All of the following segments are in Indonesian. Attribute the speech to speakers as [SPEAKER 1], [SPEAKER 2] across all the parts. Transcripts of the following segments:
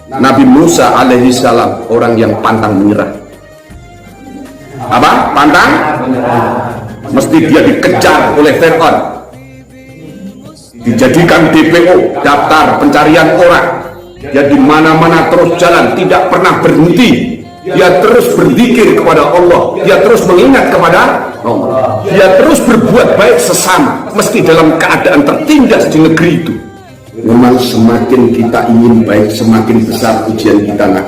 [SPEAKER 1] Nabi Musa alaihi salam orang yang pantang menyerah. Apa? Pantang? Mesti dia dikejar oleh Fir'aun, dijadikan DPO, daftar pencarian orang. Dia di mana-mana terus jalan, tidak pernah berhenti. Dia terus berzikir kepada Allah, dia terus mengingat kepada Allah, dia terus berbuat baik sesama, meski dalam keadaan tertindas di negeri itu. Memang semakin kita ingin baik, semakin besar ujian kita, nak.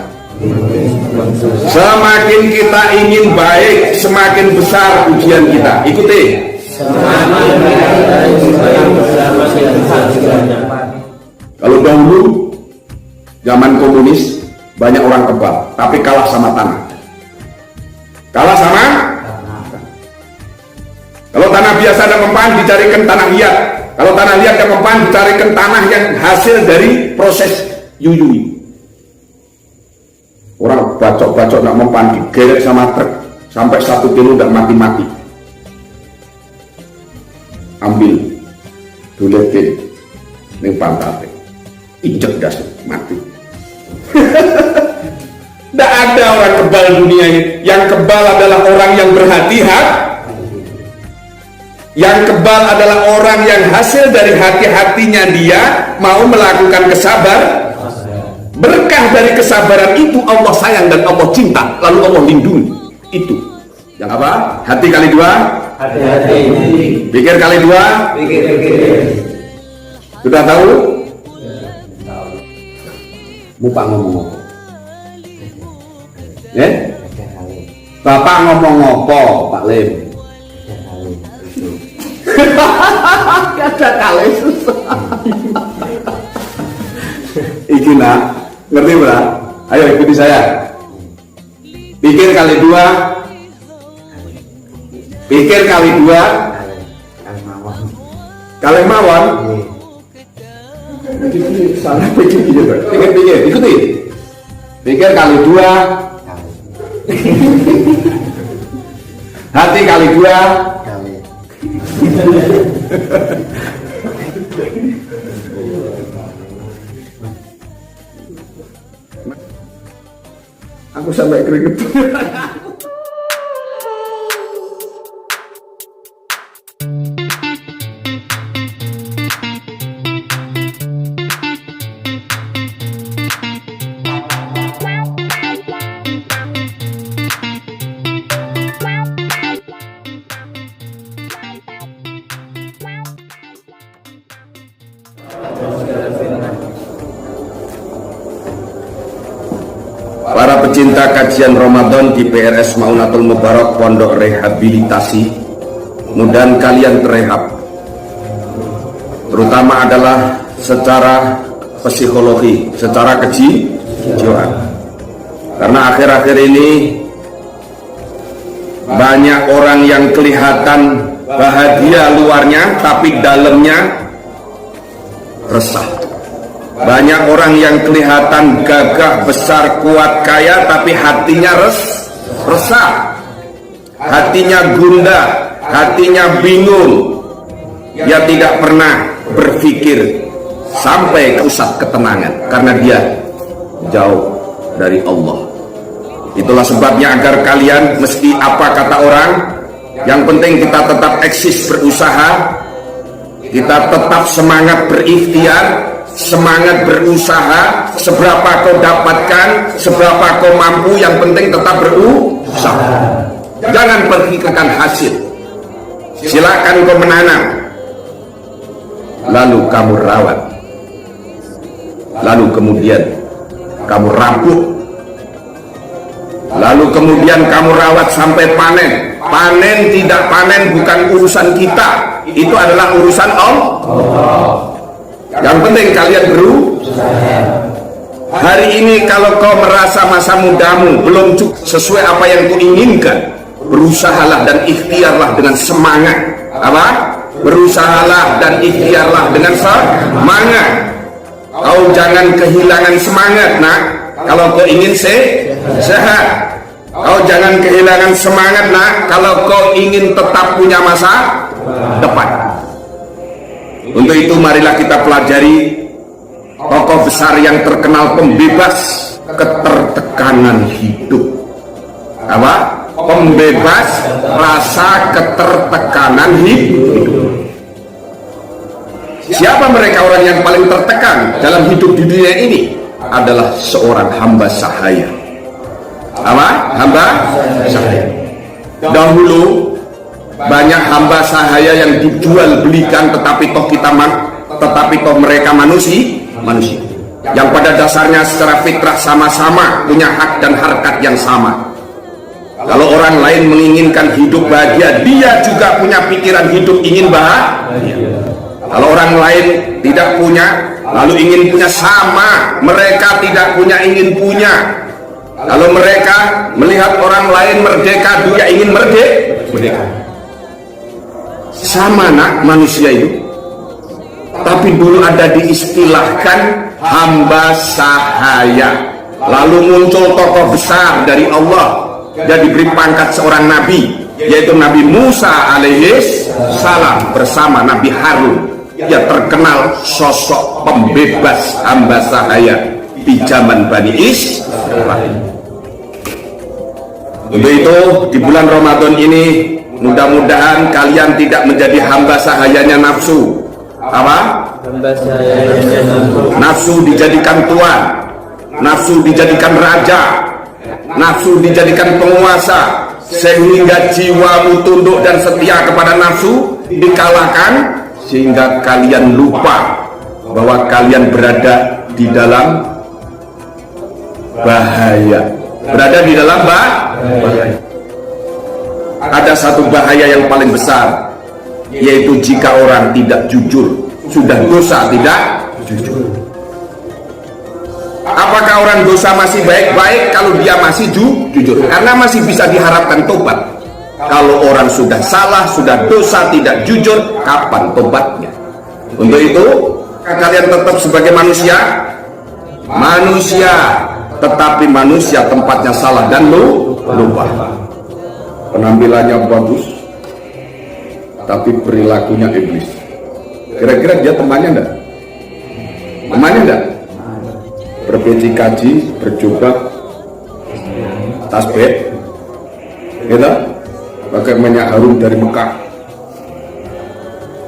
[SPEAKER 1] Semakin kita ingin baik, semakin besar ujian kita. Ikuti. Kalau dahulu zaman komunis banyak orang kebal, tapi kalah sama tanah. Kalah sama. Kalau tanah biasa dan mempan, dicarikan tanah liat. Kalau tanah liat dan mempan, dicarikan tanah yang hasil dari proses yuyui. Orang bacok-bacok nak mempan digerek sama truk sampai 1 kilo dan mati-mati. Ambil duletin ning pantate, injek gas mati. Tidak ada orang kebal dunia ini. Yang kebal adalah orang yang berhati-hati. Yang kebal adalah orang yang hasil dari hati-hatinya dia mau melakukan kesabaran. Berkah dari kesabaran itu Allah sayang dan Allah cinta, lalu Allah lindungi. Itu yang apa? Hati kali dua, hati-hati. Pikir kali dua, pikir. Sudah tahu? Bapak ngomong apa? Bapak ngomong apa, Pak Lim? Ada kali susah. Iki nak, ngerti bro? Ayo ikuti saya. Pikir kali dua. Pikir kali dua. Kali mawon. Salah pikir juga. Pikir, ikuti. Pikir kali dua. Hati kali dua. Aku sampai keringet. Para pecinta kajian Ramadan di PRS Maunatul Mubarak Pondok Rehabilitasi, mudah kalian terehab, terutama adalah secara psikologi, secara kejiwaan. Karena akhir-akhir ini banyak orang yang kelihatan bahagia luarnya, tapi dalamnya resah. Banyak orang yang kelihatan gagah, besar, kuat, kaya, tapi hatinya resah, hatinya gundah, hatinya bingung. Dia tidak pernah berpikir sampai ke pusat ketenangan karena dia jauh dari Allah. Itulah sebabnya agar kalian meski apa kata orang, yang penting kita tetap eksis berusaha, kita tetap semangat berikhtiar, semangat berusaha. Seberapa kau dapatkan, seberapa kau mampu, yang penting tetap berusaha. Jangan perhitungkan hasil. Silakan kau menanam, lalu kamu rawat, lalu kemudian kamu ramput, lalu kemudian kamu rawat sampai panen. Panen tidak panen bukan urusan kita, itu adalah urusan Allah. Yang penting kalian berusaha. Hari ini kalau kau merasa masa mudamu belum cukup sesuai apa yang kau inginkan, berusahalah dan ikhtiarlah dengan semangat. Apa? Berusahalah dan ikhtiarlah dengan semangat. Kau jangan kehilangan semangat, nak. Kalau kau ingin sehat, kau jangan kehilangan semangat, nak. Kalau kau ingin tetap punya masa depan. Untuk itu marilah kita pelajari tokoh besar yang terkenal pembebas ketertekanan hidup. Apa? Pembebas rasa ketertekanan hidup. Siapa mereka orang yang paling tertekan dalam hidup di dunia ini? Adalah seorang hamba sahaya. Apa? Hamba sahaya. Dahulu banyak hamba sahaya yang dijual belikan, tetapi toh mereka manusia yang pada dasarnya secara fitrah sama-sama punya hak dan harkat yang sama. Kalau orang lain menginginkan hidup bahagia, dia juga punya pikiran hidup ingin bahagia. Kalau orang lain tidak punya, lalu ingin punya, sama, mereka tidak punya ingin punya. Kalau mereka melihat orang lain merdeka, dia ingin merdeka. Sama nak manusia itu. Tapi dulu ada diistilahkan hamba sahaya. Lalu muncul tokoh besar dari Allah. Dia diberi pangkat seorang nabi, yaitu Nabi Musa alaihis salam bersama Nabi Harun. Dia terkenal sosok pembebas hamba sahaya di zaman Bani Israil. Untuk itu di bulan Ramadan ini mudah-mudahan kalian tidak menjadi hamba sahayanya nafsu. Apa? Nafsu dijadikan tuan, nafsu dijadikan raja, nafsu dijadikan penguasa, sehingga jiwamu tunduk dan setia kepada nafsu dikalahkan, sehingga kalian lupa bahwa kalian berada di dalam bahaya. Berada di dalam bahaya. Ada satu bahaya yang paling besar, yaitu jika orang tidak jujur. Sudah dosa tidak jujur. Apakah orang dosa masih baik-baik kalau dia masih jujur? Karena masih bisa diharapkan tobat. Kalau orang sudah salah, sudah dosa, tidak jujur, kapan tobatnya? Untuk itu, kalian tetap sebagai manusia, tetapi manusia tempatnya salah dan lupa. Penampilannya bagus, tapi perilakunya iblis. Kira-kira dia temannya enggak? Temannya enggak? Berpeci kaji, berjubah, tasbih, gitu, pakai minyak harum dari Mekah.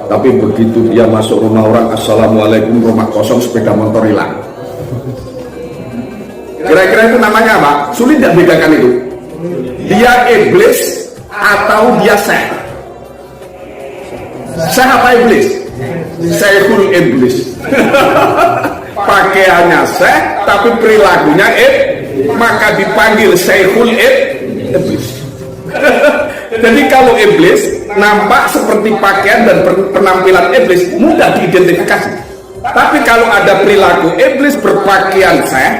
[SPEAKER 1] Tapi begitu dia masuk rumah orang, assalamualaikum, rumah kosong, sepeda motor hilang. Kira-kira itu namanya apa? Sulit tidak bedakan itu. Dia iblis atau dia syekh? Syekh apa iblis? Syekhul iblis. Pakaiannya syekh tapi perilakunya maka dipanggil Syekhul iblis. Jadi kalau iblis nampak seperti pakaian dan penampilan iblis, mudah diidentifikasi. Tapi kalau ada perilaku iblis berpakaian syekh,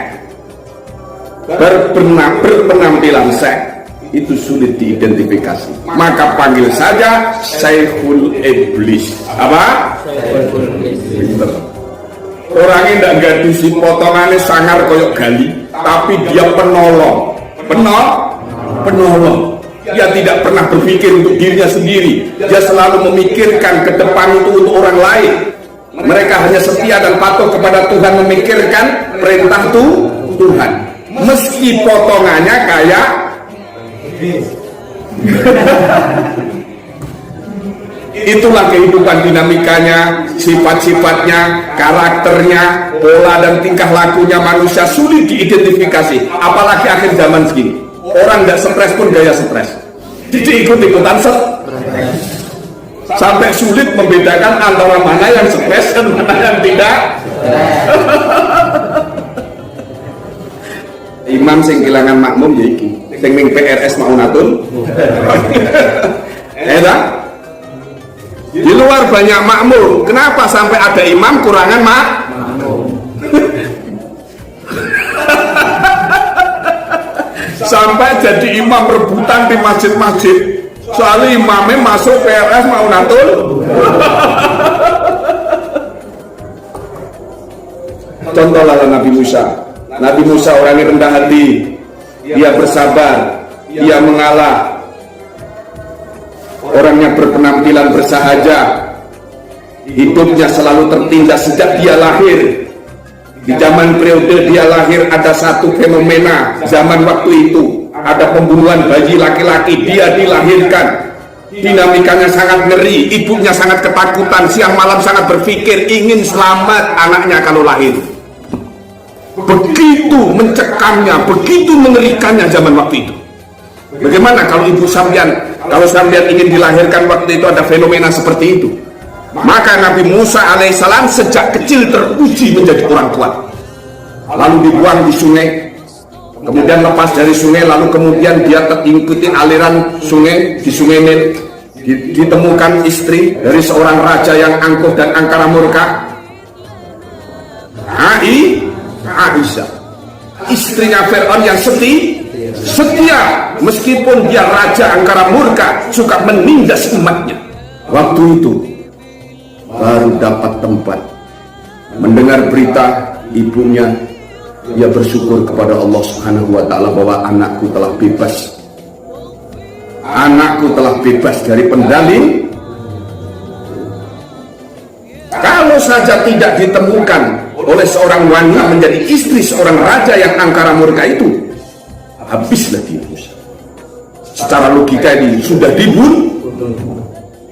[SPEAKER 1] berpenampilan syekh, itu sulit diidentifikasi. Maka panggil saja Syekhul iblis. Apa? Pinter. Orangnya tidak gadusi, potongannya sangar koyok gali, tapi dia penolong. Penolong. Dia tidak pernah berpikir untuk dirinya sendiri. Dia selalu memikirkan ke depan itu untuk orang lain. Mereka hanya setia dan patuh kepada Tuhan, memikirkan perintah Tuhan. Meski potongannya kayak itulah kehidupan dinamikanya, sifat-sifatnya, karakternya, pola dan tingkah lakunya manusia sulit diidentifikasi. Apalagi akhir zaman segini, orang nggak stres pun gaya stres, jadi ikut-ikutan sampai sulit membedakan antara mana yang stres dan mana yang tidak. Imam sing kehilangan makmum ya iki, sing ning PRS Maunatun. Di luar banyak makmum, kenapa sampai ada imam kurangan makmum? Sampai jadi imam rebutan di masjid-masjid, soalnya imamnya masuk PRS Maunatun. Contohlah Nabi Musa. Nabi Musa orangnya rendah hati, dia bersabar, dia mengalah, orangnya berpenampilan bersahaja, hidupnya selalu tertindas sejak dia lahir. Di zaman periode dia lahir ada satu fenomena zaman waktu itu, ada pembunuhan bayi laki-laki, dia dilahirkan, dinamikanya sangat ngeri, ibunya sangat ketakutan, siang malam sangat berpikir ingin selamat anaknya kalau lahir. Begitu mencekamnya, begitu mengerikannya zaman waktu itu. Bagaimana kalau ibu sampean, kalau sampean ingin dilahirkan waktu itu ada fenomena seperti itu? Maka Nabi Musa alaihissalam sejak kecil teruji menjadi orang kuat. Lalu dibuang di sungai, kemudian lepas dari sungai, lalu kemudian dia ikutin aliran sungai, di sungai Nil ditemukan istri dari seorang raja yang angkuh dan angkara murka, Aisyah, istrinya Fir'aun yang setia meskipun dia raja angkara murka, suka menindas umatnya. Waktu itu baru dapat tempat mendengar berita ibunya, dia bersyukur kepada Allah Subhanahu wa ta'ala bahwa anakku telah bebas. Anakku telah bebas dari pendalin. Kalau saja tidak ditemukan oleh seorang wanita menjadi istri seorang raja yang angkara murka itu, habislah dia. Secara logika ini sudah dibunuh,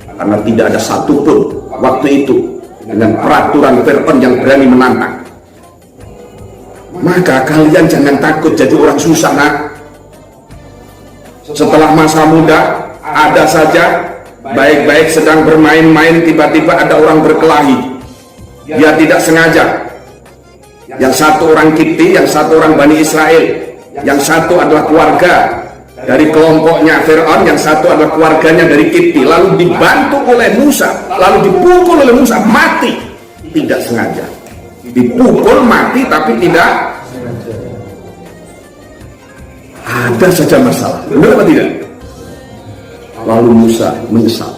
[SPEAKER 1] karena tidak ada satupun waktu itu dengan peraturan Fir'aun yang berani menantang. Maka kalian jangan takut jadi orang susah, nak. Setelah masa muda ada saja baik-baik sedang bermain-main, tiba-tiba ada orang berkelahi, dia tidak sengaja. Yang satu orang Kipti, yang satu orang Bani Israel, yang satu adalah keluarga dari kelompoknya Fir'aun, yang satu adalah keluarganya dari Kipti, lalu dibantu oleh Musa, lalu dipukul oleh Musa, mati tidak sengaja. Dipukul mati tapi tidak ada saja masalah, benar apa tidak? Lalu Musa menyesal.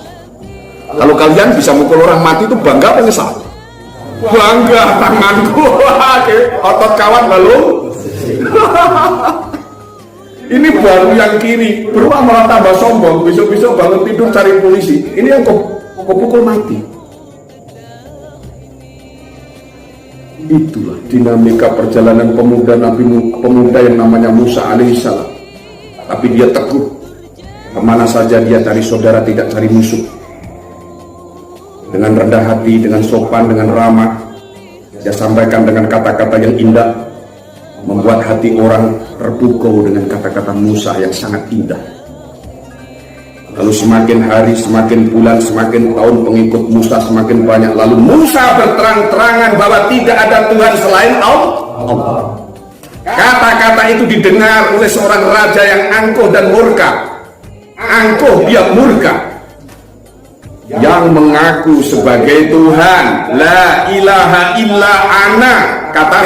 [SPEAKER 1] Kalau kalian bisa mukul orang mati itu bangga apa menyesal? Bangga, tanganku otot kawan lalu ini baru yang kiri berubah malah tambah sombong, besok-besok bangun tidur cari polisi, ini yang kau pukul mati. Itulah dinamika perjalanan pemuda yang namanya Musa alaihissalam. Tapi dia teguh, kemana saja dia cari saudara, tidak cari musuh. Dengan rendah hati, dengan sopan, dengan ramah, dia sampaikan dengan kata-kata yang indah, membuat hati orang terpukau dengan kata-kata Musa yang sangat indah. Lalu semakin hari, semakin bulan, semakin tahun pengikut Musa semakin banyak. Lalu Musa berterang-terangan bahwa tidak ada Tuhan selain Allah. Kata-kata itu didengar oleh seorang raja yang angkuh dan murka. Angkuh, dia murka. Yang mengaku sebagai Tuhan, la ilaha illa ana, kata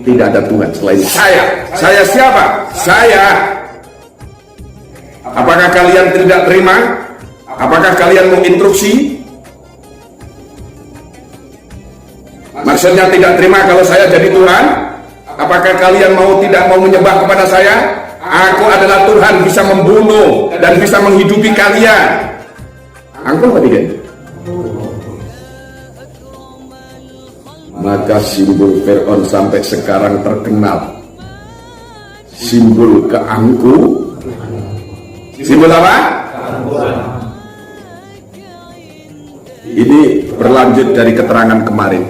[SPEAKER 1] tidak ada Tuhan selain saya. Saya siapa? Saya. Apakah kalian tidak terima? Apakah kalian mau instruksi? Maksudnya tidak terima kalau saya jadi Tuhan? Apakah kalian tidak mau menyembah kepada saya? Aku adalah Tuhan, bisa membunuh dan bisa menghidupi kalian. Angkuh apa tidak? Maka simbol Fir'aun sampai sekarang terkenal. Simbol keangkuh. Simbol apa? Ini berlanjut dari keterangan kemarin.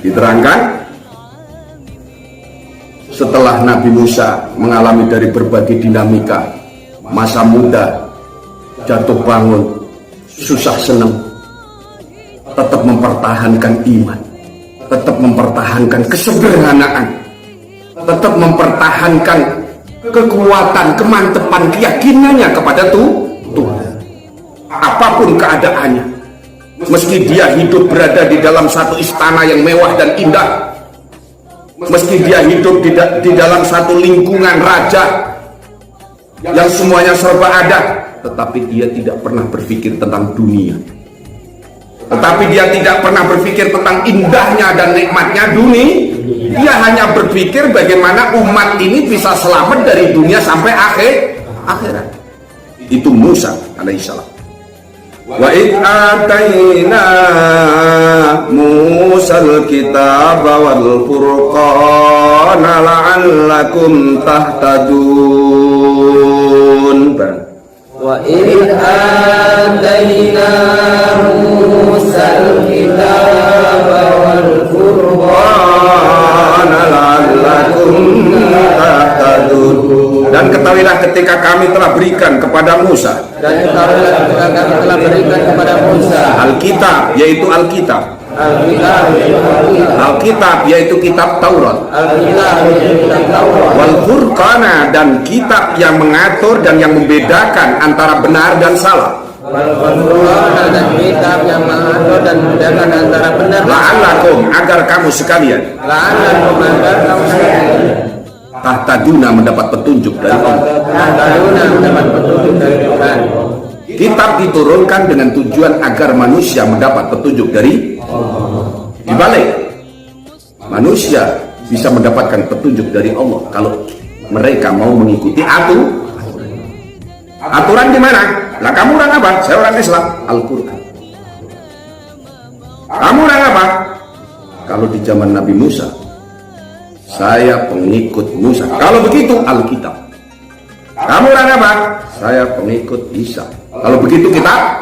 [SPEAKER 1] Diterangkan setelah Nabi Musa mengalami dari berbagai dinamika, masa muda, jatuh bangun, susah senang, tetap mempertahankan iman, tetap mempertahankan kesederhanaan, tetap mempertahankan kekuatan, kemantepan, keyakinannya kepada Tuhan. Apapun keadaannya, meski dia hidup berada di dalam satu istana yang mewah dan indah, meski dia hidup di dalam satu lingkungan raja yang semuanya serba ada, tetapi dia tidak pernah berpikir tentang dunia. Tetapi dia tidak pernah berpikir tentang indahnya dan nikmatnya dunia. Dia hanya berpikir bagaimana umat ini bisa selamat dari dunia sampai akhirat. Itu Musa alaihissalam. Wa id ataina Musal kitaba wal furqana la'allakum tahtadun.
[SPEAKER 2] Wa id ataina Musal kitaba wal furqana la'allakum tahtadun.
[SPEAKER 1] Dan ketahuilah ketika kami telah berikan kepada Musa Alkitab, yaitu Alkitab. Alkitab yaitu kitab Taurat. Wal Furqana, dan kitab yang mengatur dan yang membedakan antara benar dan salah. La'allakum, agar kamu sekalian tahtaduna, mendapat petunjuk dari Allah. Kitab diturunkan dengan tujuan agar manusia mendapat petunjuk dari Allah. Dibalik, manusia bisa mendapatkan petunjuk dari Allah kalau mereka mau mengikuti aturan di mana? Lah kamu orang apa? Saya orang Islam. Al-Quran. Kamu orang apa? Kalau di zaman Nabi Musa, saya pengikut Musa. Kalau begitu, Alkitab. Kamu orang apa? Saya pengikut Isa. Kalau begitu kita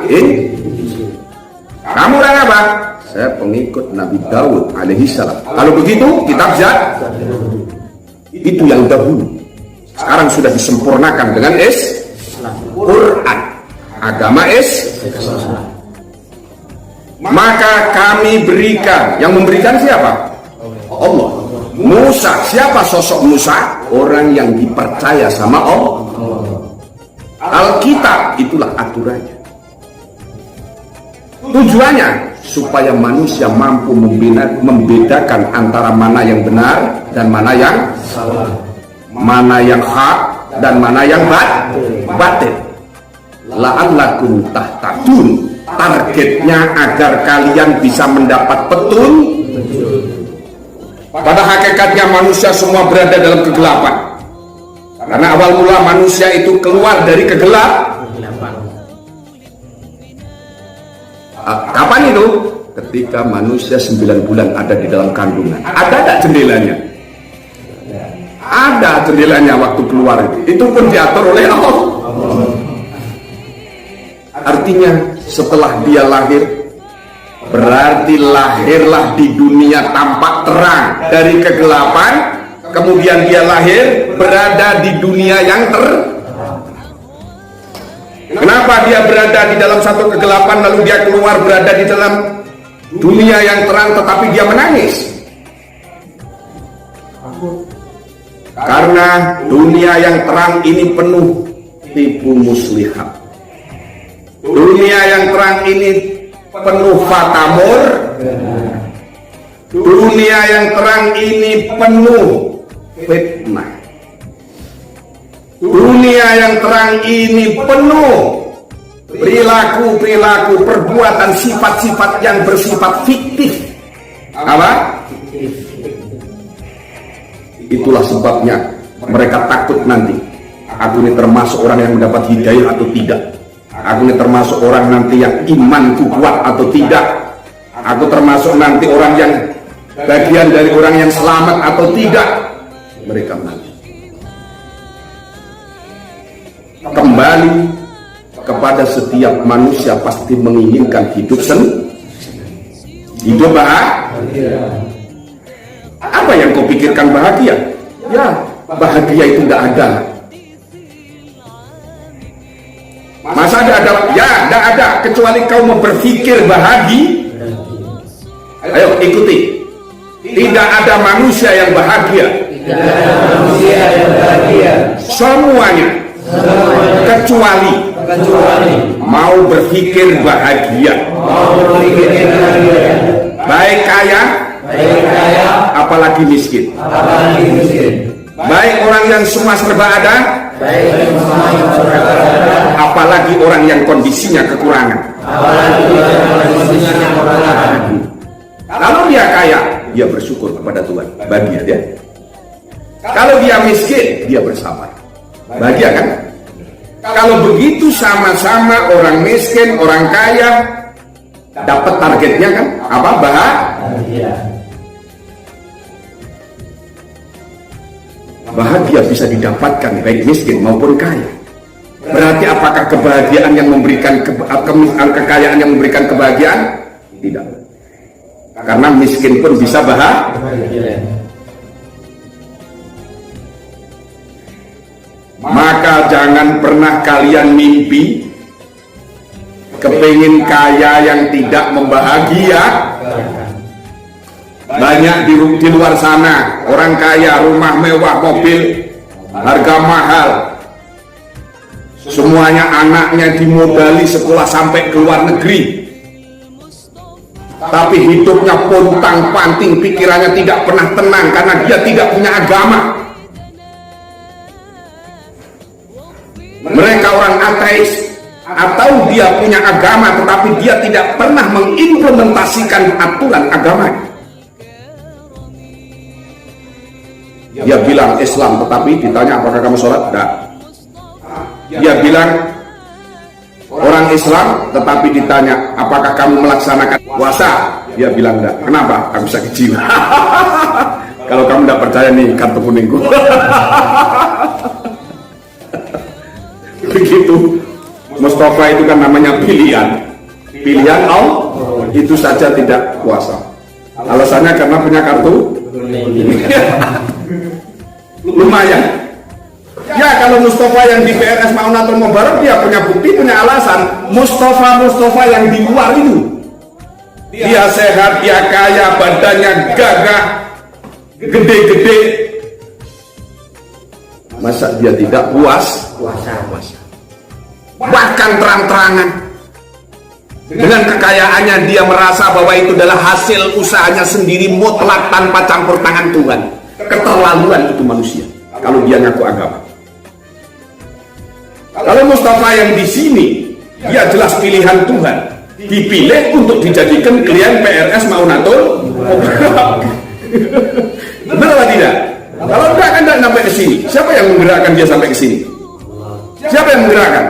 [SPEAKER 1] Kamu orang apa? Saya pengikut Nabi Daud alaihi salam. Kalau begitu, kitab itu yang dahulu. Sekarang sudah disempurnakan dengan Quran, agama Maka kami berikan. Yang memberikan siapa? Allah. Musa, siapa sosok Musa? Orang yang dipercaya sama Allah. Alkitab, itulah aturannya. Tujuannya supaya manusia mampu membedakan antara mana yang benar dan mana yang salah, mana yang hak dan mana yang batil. La'allakum tahtadun, targetnya agar kalian bisa mendapat petunjuk. Pada hakikatnya manusia semua berada dalam kegelapan. Karena awal mula manusia itu keluar dari kegelapan. Kapan itu? Ketika manusia 9 bulan ada di dalam kandungan. Ada tak jendelanya? Ada jendelanya waktu keluar itu. Itu pun diatur oleh Allah. Artinya setelah dia lahir, berarti lahirlah di dunia tampak terang dari kegelapan. Kemudian dia lahir berada di dunia yang Kenapa dia berada di dalam satu kegelapan lalu dia keluar berada di dalam dunia yang terang tetapi dia menangis? Karena dunia yang terang ini penuh tipu muslihat. Dunia yang terang ini penuh fatamur. Dunia yang terang ini penuh fitnah. Dunia yang terang ini penuh perilaku-perilaku, perbuatan, sifat-sifat yang bersifat fiktif. Apa? Itulah sebabnya mereka takut nanti. Aku ini termasuk orang yang mendapat hidayah atau tidak? Aku ini termasuk orang nanti yang imanku kuat atau tidak? Aku termasuk nanti orang yang bagian dari orang yang selamat atau tidak? Mereka nanti kembali kepada setiap manusia pasti menginginkan hidup bahagia. Apa yang kau pikirkan bahagia? Ya, bahagia itu tidak ada. Masa ada? Ya, tidak ada. Kecuali kau mau berpikir bahagia. Ayo ikuti. Tidak ada manusia yang bahagia. Semuanya kecuali mau berpikir bahagia. Baik kaya, apalagi miskin. Baik orang yang semua serba ada, apalagi orang yang kondisinya kekurangan. Kalau dia kaya, dia bersyukur kepada Tuhan, bahagia dia. Kalau dia miskin, dia bersabar, bahagia kan? Kalau begitu sama-sama orang miskin, orang kaya dapat targetnya kan? Apa? Bahagia bisa didapatkan baik miskin maupun kaya. Berarti apakah kebahagiaan yang memberikan kekayaan yang memberikan kebahagiaan? Tidak. Karena miskin pun bisa bahagia. Maka jangan pernah kalian mimpi kepingin kaya yang tidak membahagia. Banyak di luar sana orang kaya, rumah mewah, mobil harga mahal, semuanya anaknya dimodali sekolah sampai ke luar negeri, tapi hidupnya pontang-panting, pikirannya tidak pernah tenang karena dia tidak punya agama. Mereka orang ateis, atau dia punya agama tetapi dia tidak pernah mengimplementasikan aturan agamanya. Dia bilang Islam tetapi ditanya apakah kamu sholat? Tidak. Dia bilang orang Islam tetapi ditanya apakah kamu melaksanakan puasa? Dia bilang tidak. Kenapa? Kamu sakit jiwa. Kalau kamu tidak percaya nih kartu kuningku. Begitu. Mustafa itu kan namanya pilihan Allah, itu saja tidak puasa. Alasannya karena punya kartu lumayan. Ya kalau Mustafa yang di PRS Maunatul Mubarak dia punya bukti, punya alasan. Mustafa yang di luar itu dia sehat, dia kaya, badannya gagah, gede-gede, masa dia tidak puasa? Bahkan terang-terangan dengan kekayaannya dia merasa bahwa itu adalah hasil usahanya sendiri mutlak tanpa campur tangan Tuhan. Keterlaluan itu manusia kalau dia ngaku agama. Kalau Mustafa yang di sini dia jelas pilihan Tuhan, dipilih untuk dijadikan klien PRS Maunatul. Benar atau tidak? Kalau enggak kan tidak sampai ke sini. Siapa yang menggerakkan dia sampai ke sini? Siapa yang menggerakkan?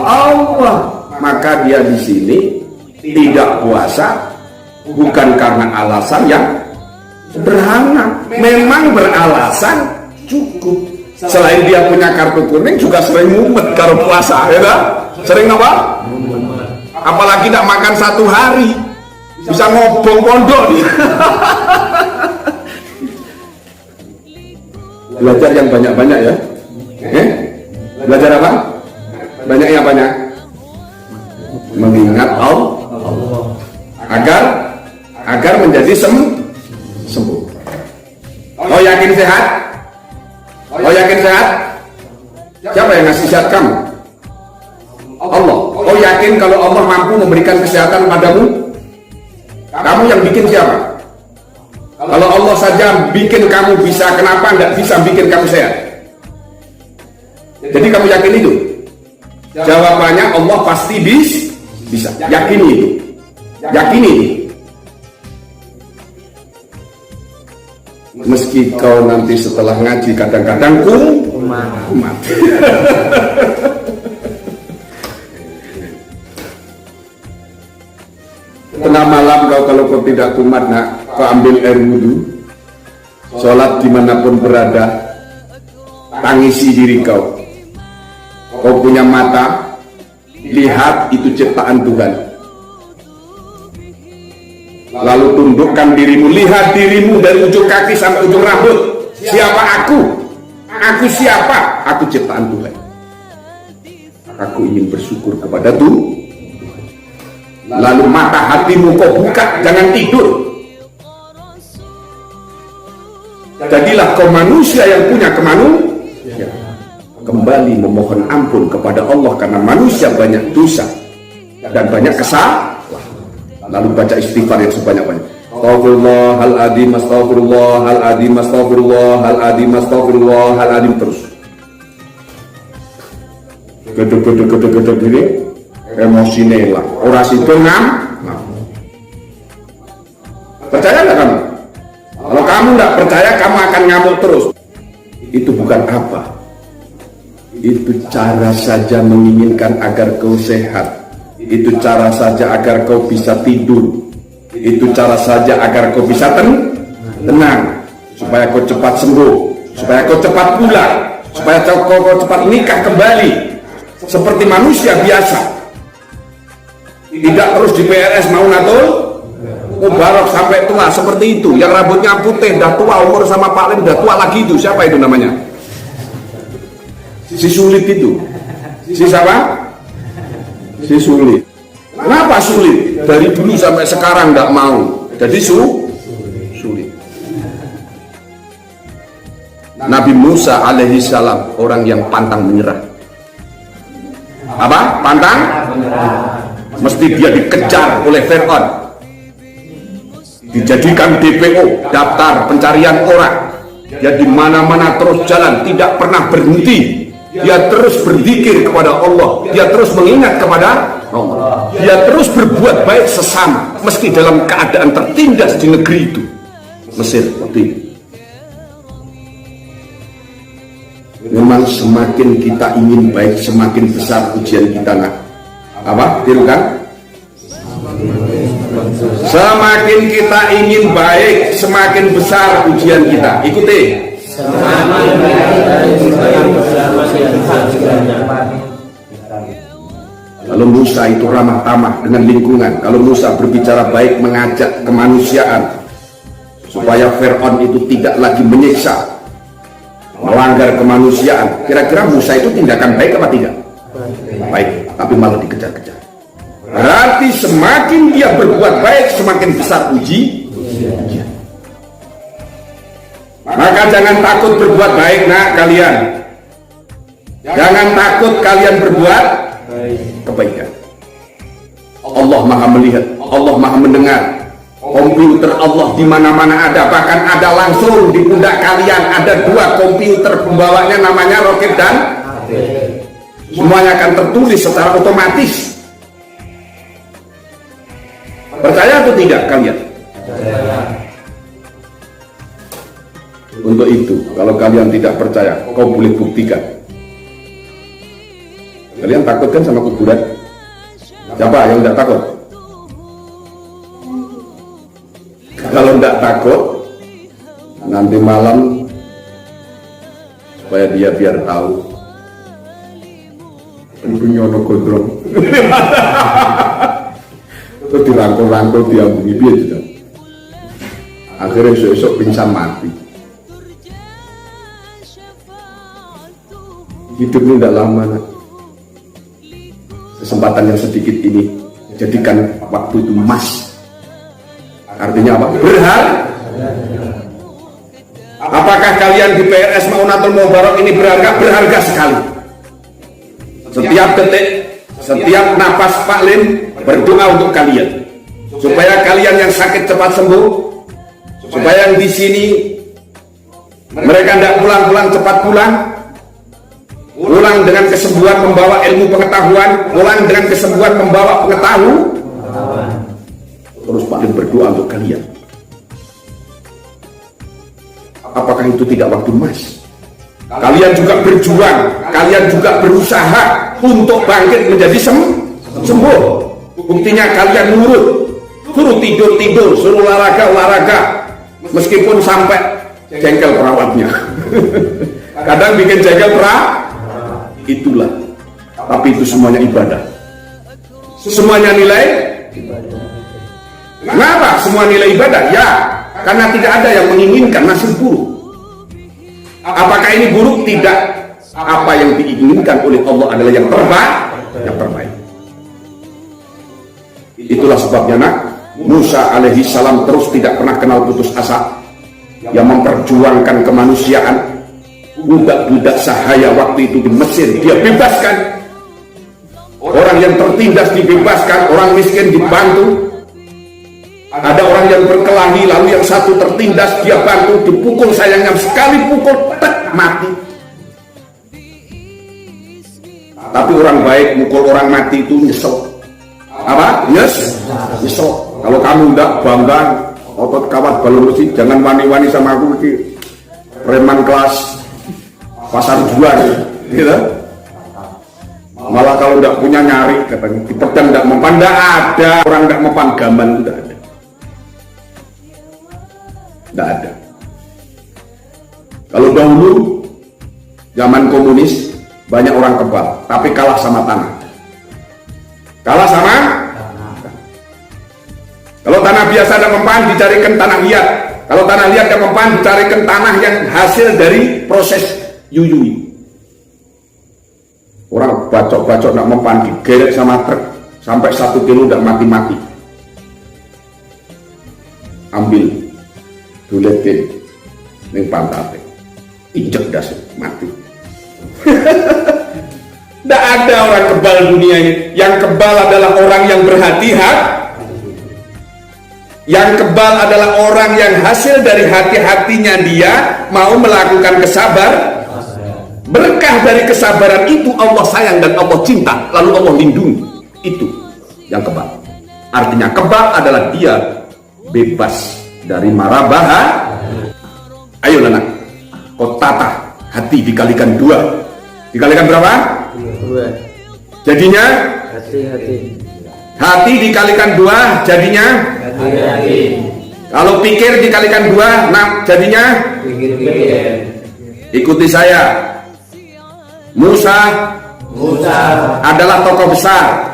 [SPEAKER 1] Allah. Maka dia di sini tidak puasa bukan karena alasan yang sederhana, memang beralasan cukup. Selain dia punya kartu kuning juga sering mumet kalau puasa, ya kan? Sering apa? Apalagi tidak makan 1 hari bisa ngobong pondok dia. Belajar yang banyak-banyak ya. Belajar apa? Banyak yang banyak. Mengingat Allah agar menjadi sembuh. Oh yakin sehat? Oh yakin sehat? Siapa yang ngasih sehat kamu? Allah. Oh yakin kalau Allah mampu memberikan kesehatan padamu? Kamu yang bikin siapa? Kalau Allah saja bikin kamu bisa, kenapa enggak bisa bikin kamu sehat? Jadi kamu yakin itu? Jawabannya Allah pasti bisa. Yakini itu. Yakini itu. Meski kau nanti setelah ngaji kadang-kadang kumat. Tengah malam kalau kau tidak kumat nak, kau ambil air wudhu, sholat dimanapun berada, tangisi diri kau. Kau punya mata, lihat itu ciptaan Tuhan. Lalu tundukkan dirimu, lihat dirimu dari ujung kaki sampai ujung rambut. Siapa aku? Aku siapa? Aku ciptaan Tuhan. Aku ingin bersyukur kepada Tuhan. Lalu mata hatimu kau buka, jangan tidur. Jadilah kau manusia yang punya kemanusiaan. Kembali memohon ampun kepada Allah karena manusia banyak dosa dan banyak kesalahan. Lalu baca istighfar yang sebanyak-banyak. Astaghfirullahaladzim, astaghfirullahaladzim, astaghfirullahaladzim, astaghfirullahaladzim, terus. Gede-gede gini, emosi lah. Orasi itu percaya nggak kamu? Kalau kamu nggak percaya, kamu akan ngamuk terus. Itu bukan apa. Itu cara saja menginginkan agar kau sehat. Itu cara saja agar kau bisa tidur. Itu cara saja agar kau bisa tenang. Supaya kau cepat sembuh. Supaya kau cepat pulang. Supaya kau cepat nikah kembali. Seperti manusia biasa. Tidak terus di PRS mau natul mubarok sampai tua seperti itu. Yang rambutnya putih, dah tua, umur sama Pak Lim dah tua lagi itu. Siapa itu namanya? Si Sulit itu. Si siapa? Si Sulit. Kenapa sulit? Dari dulu sampai sekarang tidak mau. Jadi sulit. Nabi Musa alaihi salam orang yang pantang menyerah. Apa? Pantang? Mesti dia dikejar oleh Fir'aun. Dijadikan DPO, daftar pencarian orang. Dia di mana-mana terus jalan, tidak pernah berhenti. Dia terus berzikir kepada Allah. Dia terus mengingat kepada Allah. Dia terus berbuat baik sesama, meski dalam keadaan tertindas di negeri itu, Mesir. Memang semakin kita ingin baik, semakin besar ujian kita. Nah, apa? Tiru kan? Semakin kita ingin baik, semakin besar ujian kita. Ikuti. Kalau Musa itu ramah tamah dengan lingkungan, kalau Musa berbicara baik, mengajak kemanusiaan supaya Fir'aun itu tidak lagi menyiksa, melanggar kemanusiaan, kira-kira Musa itu tindakan baik apa tidak? Baik, tapi malah dikejar-kejar. Berarti semakin dia berbuat baik, semakin besar ujian. Maka jangan takut berbuat baik, nak kalian. Jangan takut kalian berbuat kebaikan. Allah Maha melihat, Allah Maha mendengar. Komputer Allah di mana-mana ada, bahkan ada langsung di pundak kalian. Ada 2 komputer pembawanya namanya Roket dan semuanya akan tertulis secara otomatis. Percaya atau tidak kalian? Untuk itu, kalau kalian tidak percaya, kau boleh buktikan. Kalian takut kan sama kuburan? Siapa yang tidak takut? Kalau tidak takut, nanti malam supaya dia biar tahu. Tentunya ono gondrong. Terus dirangkul-rangkul, diambungi dia juga. Akhirnya esok-esok pingsan mati. Hidup ini tidak lama, nak. Kesempatan yang sedikit ini jadikan waktu itu emas. Artinya apa? Berharga. Apakah kalian di PRS Maunatul Mubarak ini berharga? Berharga sekali. Setiap detik, setiap napas Pak Lim berdoa untuk kalian, supaya kalian yang sakit cepat sembuh, supaya yang di sini mereka tidak pulang-pulang cepat pulang. Pulang dengan kesembuhan membawa ilmu pengetahuan, pulang dengan kesembuhan membawa pengetahuan. Terus Pak Lim berdoa untuk kalian. Apakah itu tidak waktu emas? Kalian juga berjuang, kalian juga berusaha untuk bangkit menjadi sembuh. Buktinya kalian nurut, suruh tidur, suruh olahraga, meskipun sampai jengkel perawatnya. Kadang bikin jengkel perawat. Itulah, tapi itu semuanya ibadah. Semuanya nilai ibadah. Kenapa semua nilai ibadah? Ya, karena tidak ada yang menginginkan nasib buruk. Apakah ini buruk? Tidak. Apa yang diinginkan oleh Allah adalah yang terbaik. Itulah sebabnya, nak, Musa alaihi salam terus tidak pernah kenal putus asa. Yang memperjuangkan kemanusiaan. Budak-budak sahaya waktu itu di Mesir dia bebaskan. Orang yang tertindas dibebaskan, orang miskin dibantu. Ada orang yang berkelahi, lalu yang satu tertindas dia bantu, dipukul, sayangnya sekali pukul tek mati. Tapi orang baik mukul orang mati itu nyesel. Apa? Nyesel. Kalau kamu tidak bangga otot kawat balon besi, jangan wani-wani sama aku, preman kelas pasar jual, gitu. Malah kalau tidak punya nyari, katanya di pedang tidak mempan, tidak ada orang tidak mempan, gaman tidak ada. Tidak ada. Kalau dahulu zaman komunis banyak orang kebal, tapi kalah sama tanah. Kalah sama kalau tanah biasa tidak mempan, dicarikan tanah liat. Kalau tanah liat tidak mempan, dicarikan tanah yang hasil dari proses yuyui. Orang bacok-bacok tidak mempan, digeret sama truk sampai 1 kilo tidak mati-mati. Ambil duletin ning pantate, injek das mati. Tidak ada orang kebal dunia ini. Yang kebal adalah orang yang berhati-hati. Yang kebal adalah orang yang hasil dari hati-hatinya dia mau melakukan kesabar. Berkah dari kesabaran itu Allah sayang dan Allah cinta, lalu Allah lindungi. Itu yang kebal. Artinya kebal adalah dia bebas dari mara bahaya. Ayo anak, kau tata hati dikalikan 2. Dikalikan berapa?
[SPEAKER 2] 2.
[SPEAKER 1] Jadinya
[SPEAKER 2] Hati
[SPEAKER 1] dikalikan 2 jadinya
[SPEAKER 2] hati.
[SPEAKER 1] kalau pikir dikalikan 2 jadinya
[SPEAKER 2] Pikir.
[SPEAKER 1] ikuti saya. Musa adalah tokoh besar,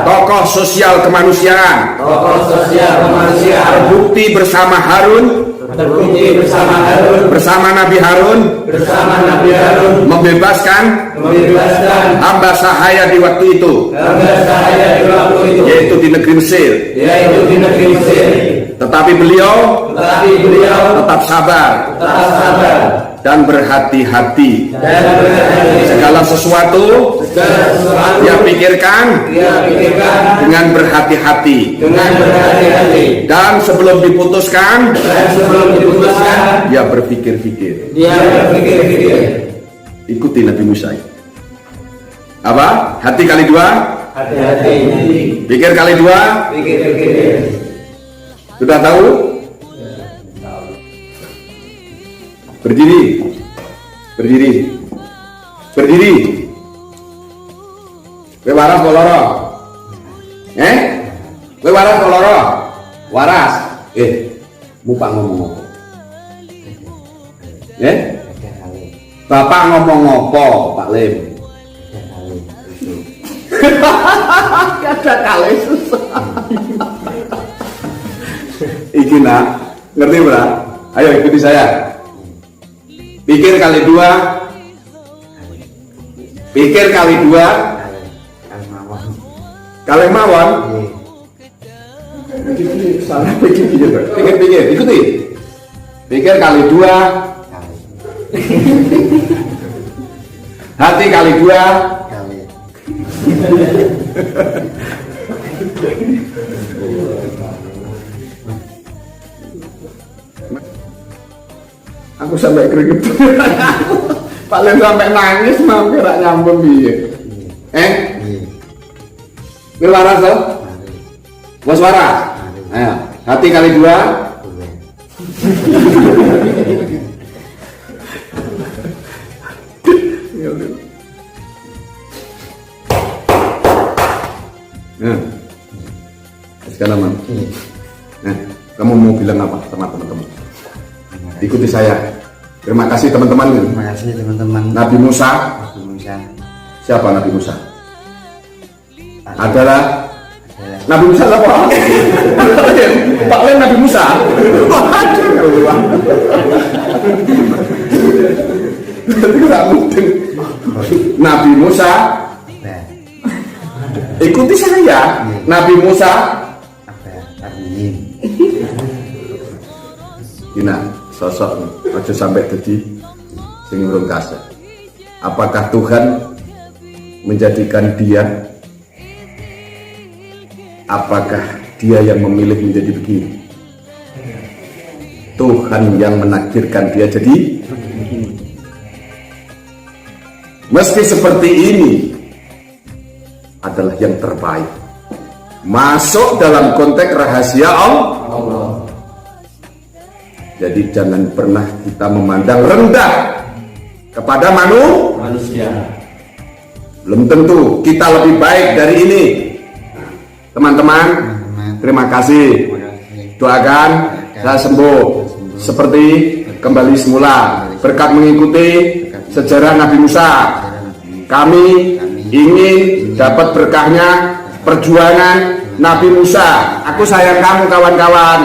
[SPEAKER 1] tokoh sosial kemanusiaan, terbukti bersama Harun, bersama Nabi Harun, membebaskan hamba sahaya di waktu itu, yaitu di negeri Mesir. Tetapi beliau tetap sabar dan berhati-hati. Segala sesuatu dia pikirkan dengan berhati-hati. Dan sebelum diputuskan dia berpikir-pikir. Ikuti Nabi Musa. Apa? Hati kali 2, pikir kali 2. Sudah tahu? Berdiri. Kowe waras apa lara? Kowe waras apa lara? Waras. Mupak ngomong apa? Bapak ngomong apa, Pak Lim? Kada kali susah. Iki nak, ngerti bra? Ayo ikuti saya. Pikir kali 2. Pikir kali 2. Kali mawon. Salah pikir. Ikuti. Pikir kali 2. Hati kali 2. Aku sampai keringet. Paling sampai nangis mau kira nyambung piye. Kowe waras to? Wes waras. Ayo, hati kali 2. Sekarang man. Kamu mau bilang apa sama teman-teman? Ikuti saya. Terima kasih teman-teman. Nabi Musa. Siapa Nabi Musa? Adalah Nabi Musa apa? Pak Len Nabi Musa. Nabi Musa. Ikuti saya. Nabi Musa. Gina. Sosok aja sampai jadi sing urung kasih. Apakah Tuhan menjadikan dia? Apakah dia yang memilih menjadi begini? Tuhan yang menakdirkan dia jadi. Meski seperti ini adalah yang terbaik. Masuk dalam konteks rahasia Allah. Jadi jangan pernah kita memandang rendah kepada manusia. Belum tentu kita lebih baik dari ini. Teman-teman, terima kasih. Doakan saya sembuh seperti kembali semula berkat mengikuti sejarah Nabi Musa. Kami ingin dapat berkahnya perjuangan Nabi Musa. Aku sayang kamu kawan-kawan.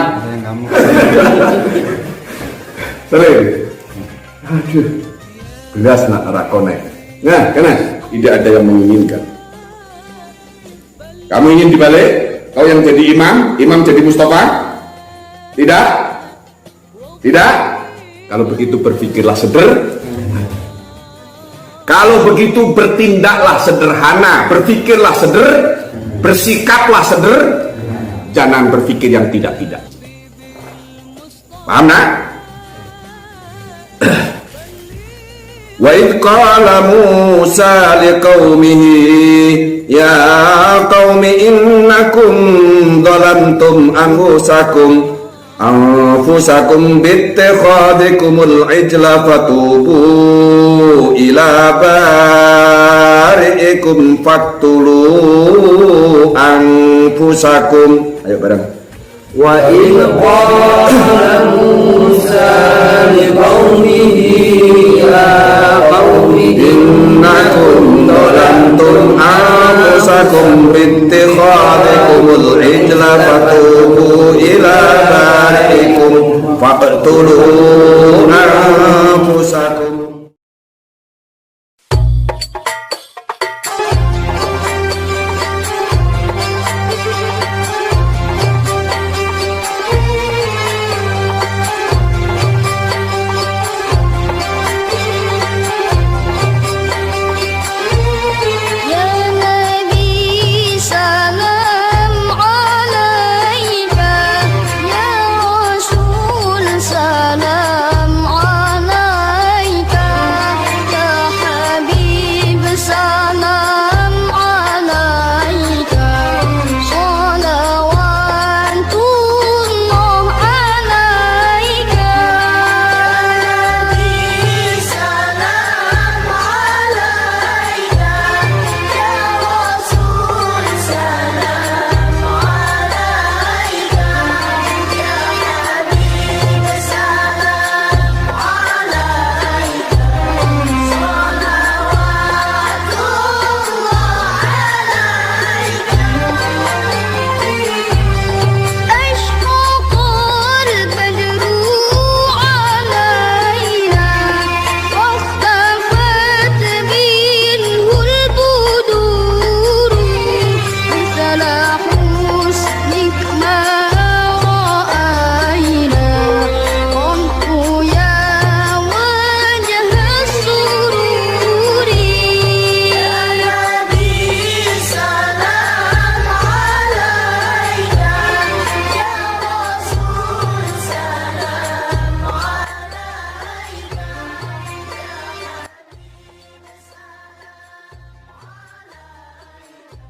[SPEAKER 1] Sering. Aduh, belas nak rakonek. Nah, karena tidak ada yang menginginkan. Kamu ingin dibalik? Kau yang jadi imam, imam jadi Mustafa? Tidak? Tidak? Kalau begitu berpikirlah kalau begitu bertindaklah sederhana, berpikirlah bersikaplah jangan berpikir yang tidak-tidak. Paham nak? Wa idh qala Musa liqaumihi ya qaumi innakum dhalamtum anfusakum bittikhadikumul ijla fatubu ila bari'ikum faqtulu anfusakum. Ayo bareng.
[SPEAKER 2] Wa idh qala Musa liqaumihi ya qaumi
[SPEAKER 1] innakum dhalamtum anfusakum bittikhadikumul ijla fatubu ila bari'ikum faqtulu